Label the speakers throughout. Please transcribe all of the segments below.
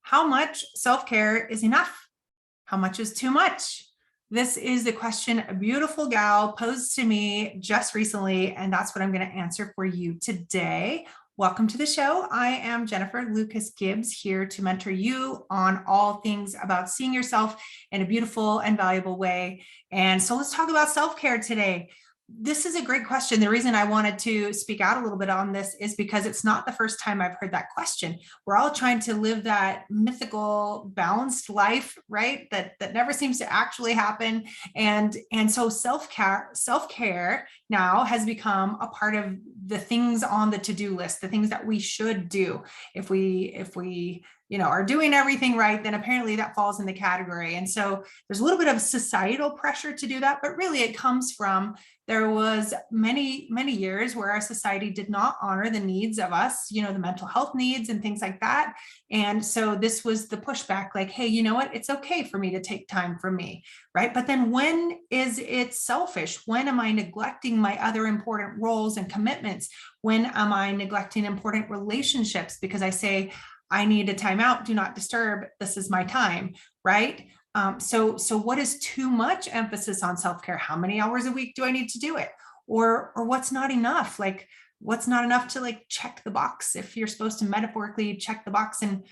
Speaker 1: How much self-care is enough? How much is too much? This is the question a beautiful gal posed to me just recently, and that's what I'm going to answer for you today. Welcome to the show. I am Jennifer Lucas Gibbs, here to mentor you on all things about seeing yourself in a beautiful and valuable way. And so let's talk about self-care today. This is a great question. The reason I wanted to speak out a little bit on this is because it's not the first time I've heard that question. We're all trying to live that mythical, balanced life, right? That never seems to actually happen. And so self-care now has become a part of the things on the to-do list, the things that we should do. If we are doing everything right, then apparently that falls in the category. And so there's a little bit of societal pressure to do that, but really it comes from there was many years where our society did not honor the needs of us, the mental health needs and things like that. And so this was the pushback, like, hey, you know what? It's okay for me to take time for me, right? But then when is it selfish? When am I neglecting my other important roles and commitments? When am I neglecting important relationships because I say, I need a timeout, do not disturb, this is my time, right? So what is too much emphasis on self-care? How many hours a week do I need to do it? Or what's not enough? Like, what's not enough to check the box if you're supposed to metaphorically check the box, and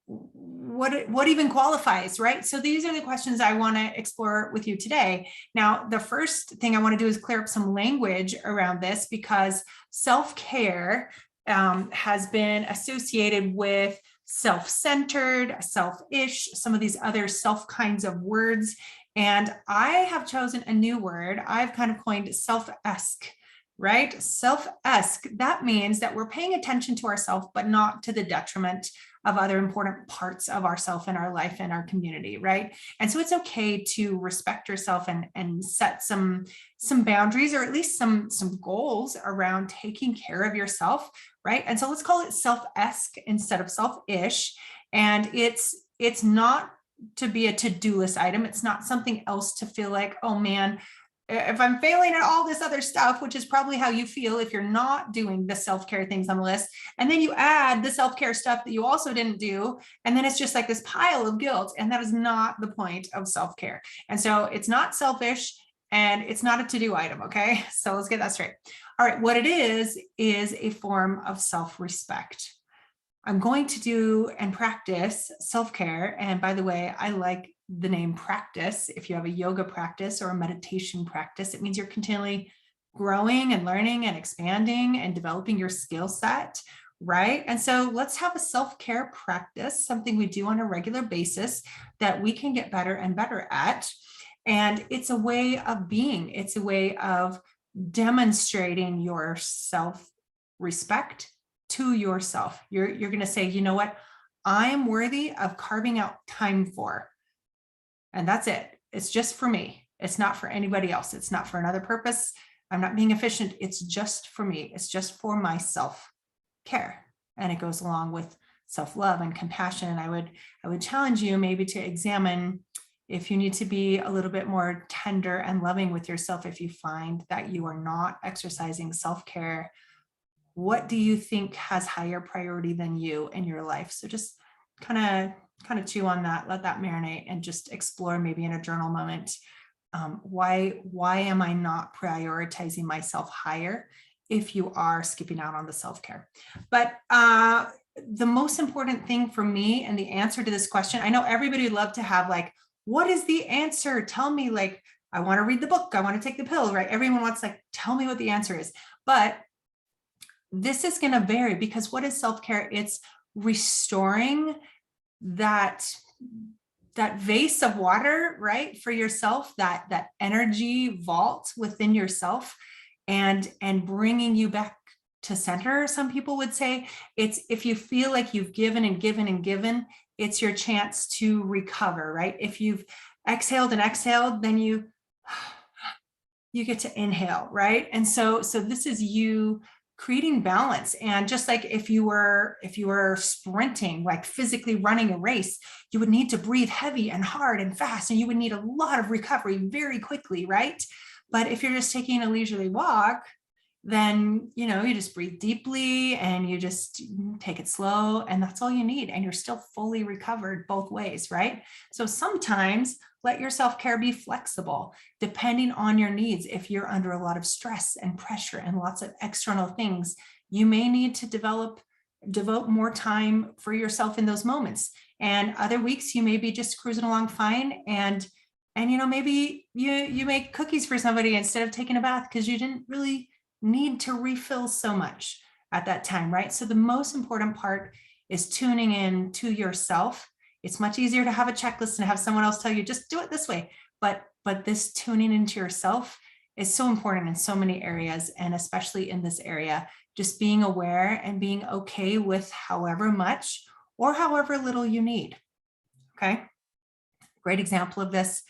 Speaker 1: what even qualifies, right? So these are the questions I want to explore with you today. Now, the first thing I want to do is clear up some language around this, because self-care has been associated with self-centered, selfish, some of these other self kinds of words. And I have chosen a new word. I've kind of coined self-esque, right? Self-esque. That means that we're paying attention to ourselves, but not to the detriment of other important parts of ourself and our life and our community, right? And so it's okay to respect yourself and set some boundaries, or at least some goals around taking care of yourself, right? And so let's call it self-esque instead of selfish. And it's not to be a to-do list item. It's not something else to feel like, oh man, if I'm failing at all this other stuff, which is probably how you feel if you're not doing the self-care things on the list, and then you add the self-care stuff that you also didn't do, and then it's just like this pile of guilt. And that is not the point of self-care. And so it's not selfish and it's not a to-do item, okay? So let's get that straight. All right, what it is a form of self-respect. I'm going to do and practice self-care. And by the way, I like the name practice. If you have a yoga practice or a meditation practice, it means you're continually growing and learning and expanding and developing your skill set, right? And so let's have a self-care practice, something we do on a regular basis that we can get better and better at. And it's a way of being, it's a way of demonstrating your self-respect to yourself. You're going to say, you know what, I am worthy of carving out time for. And that's it. It's just for me. It's not for anybody else. It's not for another purpose. I'm not being efficient. It's just for me. It's just for my self-care. And it goes along with self-love and compassion. And I would challenge you maybe to examine if you need to be a little bit more tender and loving with yourself. If you find that you are not exercising self-care, what do you think has higher priority than you in your life? So just kind of chew on that, let that marinate, and just explore maybe in a journal moment. Why am I not prioritizing myself higher if you are skipping out on the self-care? But the most important thing for me and the answer to this question, I know everybody would love to have what is the answer? Tell me, I want to read the book. I want to take the pill, right? Everyone wants tell me what the answer is. But this is going to vary, because what is self-care? It's restoring that vase of water, right, for yourself, that energy vault within yourself, and bringing you back to center. Some people would say it's, if you feel like you've given and given and given, it's your chance to recover, right? If you've exhaled and exhaled, then you get to inhale, right? And so this is you creating balance. And just like if you were sprinting, physically running a race, you would need to breathe heavy and hard and fast, and you would need a lot of recovery very quickly, right? But if you're just taking a leisurely walk, then, you just breathe deeply and you just take it slow, and that's all you need. And you're still fully recovered both ways, right? So sometimes let your self-care be flexible depending on your needs. If you're under a lot of stress and pressure and lots of external things, you may need to devote more time for yourself in those moments. And other weeks you may be just cruising along fine, and maybe you make cookies for somebody instead of taking a bath because you didn't really need to refill so much at that time, right? So the most important part is tuning in to yourself. It's much easier to have a checklist and have someone else tell you, just do it this way. But this tuning into yourself is so important in so many areas, and especially in this area, just being aware and being okay with however much or however little you need. Okay. Great example of this.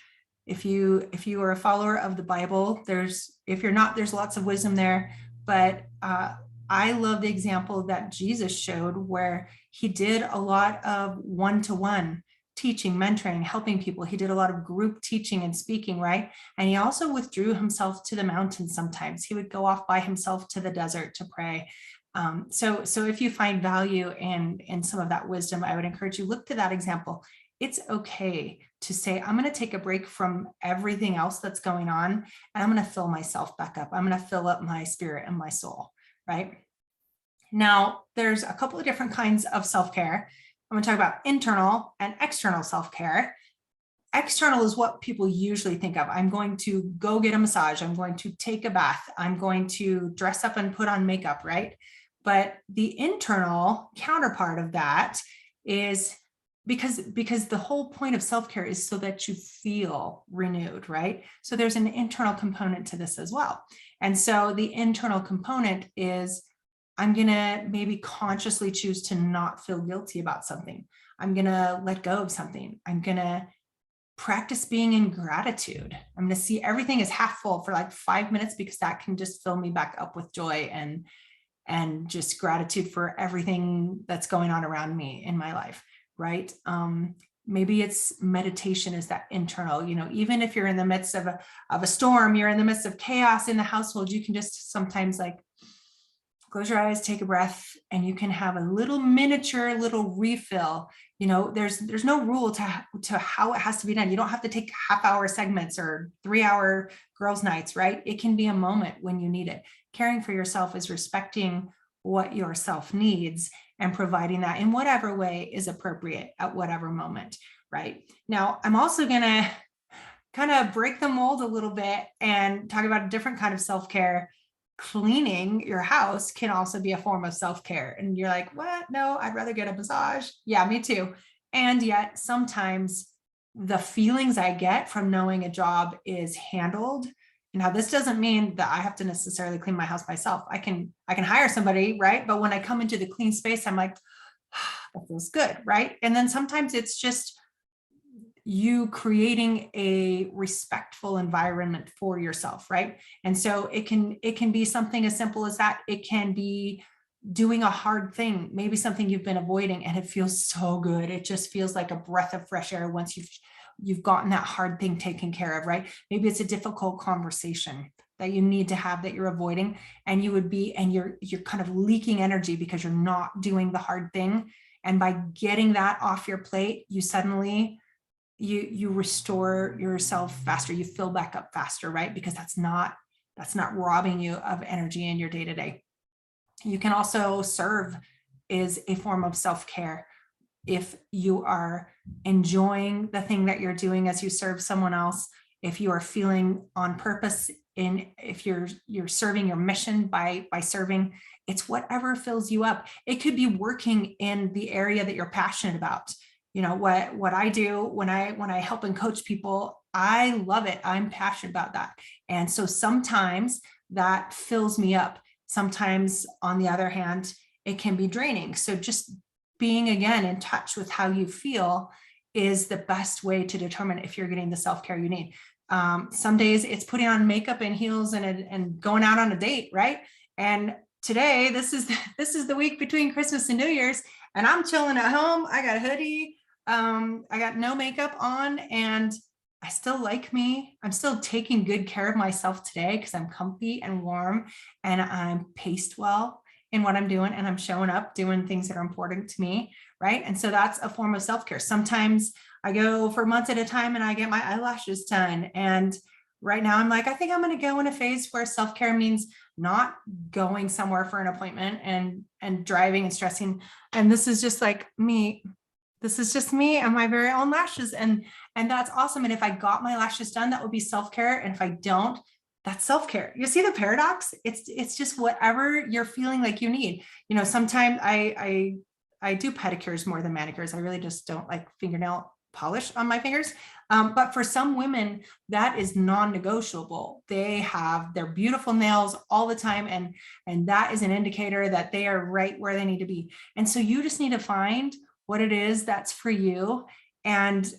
Speaker 1: If you are a follower of the Bible, if you're not, there's lots of wisdom there. But I love the example that Jesus showed, where he did a lot of one-to-one teaching, mentoring, helping people. He did a lot of group teaching and speaking, right? And he also withdrew himself to the mountains sometimes. He would go off by himself to the desert to pray. So if you find value in some of that wisdom, I would encourage you, look to that example. It's okay to say, I'm going to take a break from everything else that's going on, and I'm going to fill myself back up. I'm going to fill up my spirit and my soul, right? Now, there's a couple of different kinds of self-care. I'm going to talk about internal and external self-care. External is what people usually think of. I'm going to go get a massage. I'm going to take a bath. I'm going to dress up and put on makeup, right? But the internal counterpart of that is because the whole point of self-care is so that you feel renewed, right? So there's an internal component to this as well. And so the internal component is, I'm going to maybe consciously choose to not feel guilty about something. I'm going to let go of something. I'm going to practice being in gratitude. I'm going to see everything as half full for like 5 minutes, because that can just fill me back up with joy and just gratitude for everything that's going on around me in my life. Right? Maybe it's meditation is that internal, even if you're in the midst of a storm, you're in the midst of chaos in the household, you can just sometimes like close your eyes, take a breath, and you can have a little miniature little refill. There's no rule to how it has to be done. You don't have to take half-hour segments or 3-hour girls' nights, right? It can be a moment when you need it. Caring for yourself is respecting what yourself needs and providing that in whatever way is appropriate at whatever moment, right? Now, I'm also going to kind of break the mold a little bit and talk about a different kind of self-care. Cleaning your house can also be a form of self-care. And you're like, what? No, I'd rather get a massage. Yeah, me too. And yet sometimes the feelings I get from knowing a job is handled. Now, this doesn't mean that I have to necessarily clean my house myself. I can hire somebody, right? But when I come into the clean space, I'm like, that feels good, right? And then sometimes it's just you creating a respectful environment for yourself, right? And so it can be something as simple as that. It can be doing a hard thing, maybe something you've been avoiding, and it feels so good. It just feels like a breath of fresh air once you've gotten that hard thing taken care of, right? Maybe it's a difficult conversation that you need to have that you're avoiding, and you're kind of leaking energy because you're not doing the hard thing. And by getting that off your plate, you suddenly you restore yourself faster. You fill back up faster, right? Because that's not robbing you of energy in your day-to-day. You can also serve is a form of self-care. If you are enjoying the thing that you're doing as you serve someone else, if you are feeling on purpose, if you're serving your mission by serving, it's whatever fills you up. It could be working in the area that you're passionate about. What I do when I help and coach people, I love it. I'm passionate about that. And so sometimes that fills me up. Sometimes, on the other hand, it can be draining. So just being, again, in touch with how you feel is the best way to determine if you're getting the self-care you need. Some days it's putting on makeup and heels and going out on a date, right? And today, this is the week between Christmas and New Year's, and I'm chilling at home. I got a hoodie. I got no makeup on, and I still like me. I'm still taking good care of myself today because I'm comfy and warm and I'm paced well in what I'm doing, and I'm showing up doing things that are important to me, right? And so that's a form of self-care. Sometimes I go for months at a time and I get my eyelashes done. And right now I'm like, I think I'm going to go in a phase where self-care means not going somewhere for an appointment and driving and stressing. And this is just like me. This is just me and my very own lashes. And that's awesome. And if I got my lashes done, that would be self-care. And if I don't, that's self-care. You see the paradox? It's just whatever you're feeling like you need. You know, sometimes I do pedicures more than manicures. I really just don't like fingernail polish on my fingers. But for some women, that is non-negotiable. They have their beautiful nails all the time. And that is an indicator that they are right where they need to be. And so you just need to find what it is that's for you and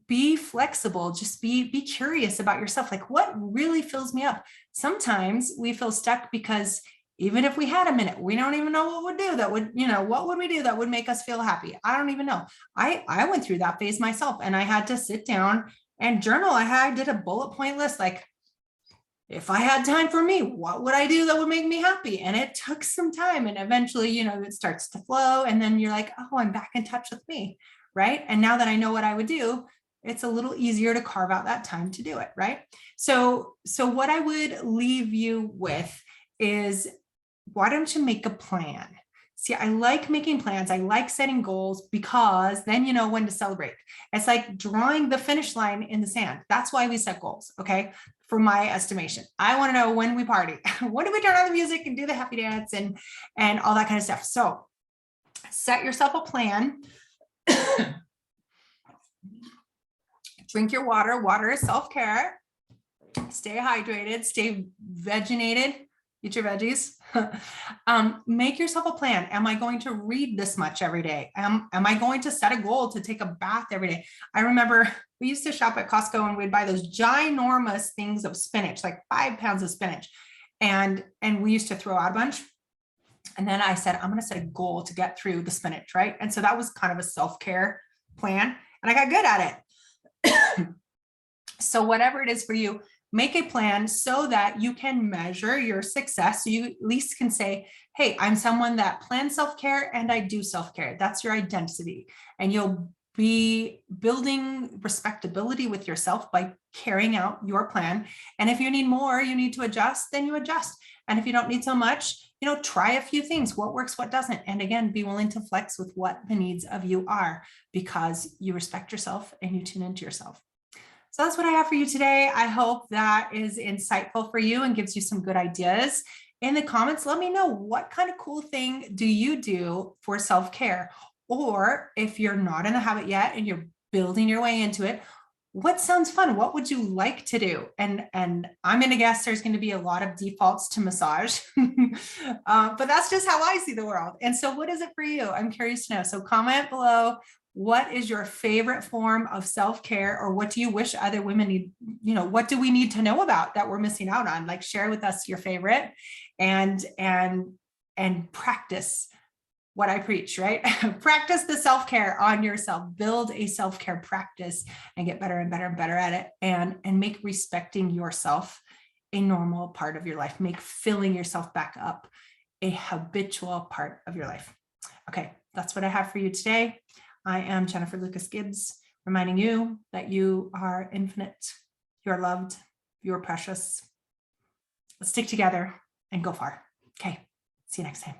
Speaker 1: be flexible. Just be curious about yourself. Like, what really fills me up? Sometimes we feel stuck because even if we had a minute, we don't even know what would do that would, what would we do that would make us feel happy? I don't even know. I went through that phase myself, and I had to sit down and journal. I did a bullet point list. Like, if I had time for me, what would I do that would make me happy? And it took some time, and eventually, it starts to flow. And then you're like, oh, I'm back in touch with me. Right. And now that I know what I would do, it's a little easier to carve out that time to do it. Right. So what I would leave you with is, why don't you make a plan? See, I like making plans. I like setting goals because then you know when to celebrate. It's like drawing the finish line in the sand. That's why we set goals. Okay. For my estimation, I want to know when we party, when do we turn on the music and do the happy dance and all that kind of stuff. So set yourself a plan. Drink your water. Water is self-care. Stay hydrated, stay veginated, eat your veggies. Make yourself a plan. Am I going to read this much every day? Am I going to set a goal to take a bath every day? I remember we used to shop at Costco and we'd buy those ginormous things of spinach, like 5 pounds of spinach. And we used to throw out a bunch. And then I said, I'm going to set a goal to get through the spinach, right? And so that was kind of a self-care plan, and I got good at it. So whatever it is for you, make a plan so that you can measure your success. So you at least can say, hey, I'm someone that plans self-care and I do self-care. That's your identity. And you'll be building respectability with yourself by carrying out your plan. And if you need more, you need to adjust, then you adjust. And if you don't need so much, try a few things, what works, what doesn't. And again, be willing to flex with what the needs of you are, because you respect yourself and you tune into yourself. So that's what I have for you today. I hope that is insightful for you and gives you some good ideas. In the comments, let me know, what kind of cool thing do you do for self-care? Or if you're not in the habit yet and you're building your way into it, what sounds fun? What would you like to do? And I'm going to guess there's going to be a lot of defaults to massage, but that's just how I see the world. And so what is it for you? I'm curious to know. So comment below. What is your favorite form of self-care, or what do you wish other women need? What do we need to know about that we're missing out on? Like, share with us your favorite and practice what I preach, right? Practice the self-care on yourself, build a self-care practice and get better and better and better at it, and make respecting yourself a normal part of your life. Make filling yourself back up a habitual part of your life. Okay, that's what I have for you today. I am Jennifer Lucas Gibbs, reminding you that you are infinite, you are loved, you are precious. Let's stick together and go far. Okay, see you next time.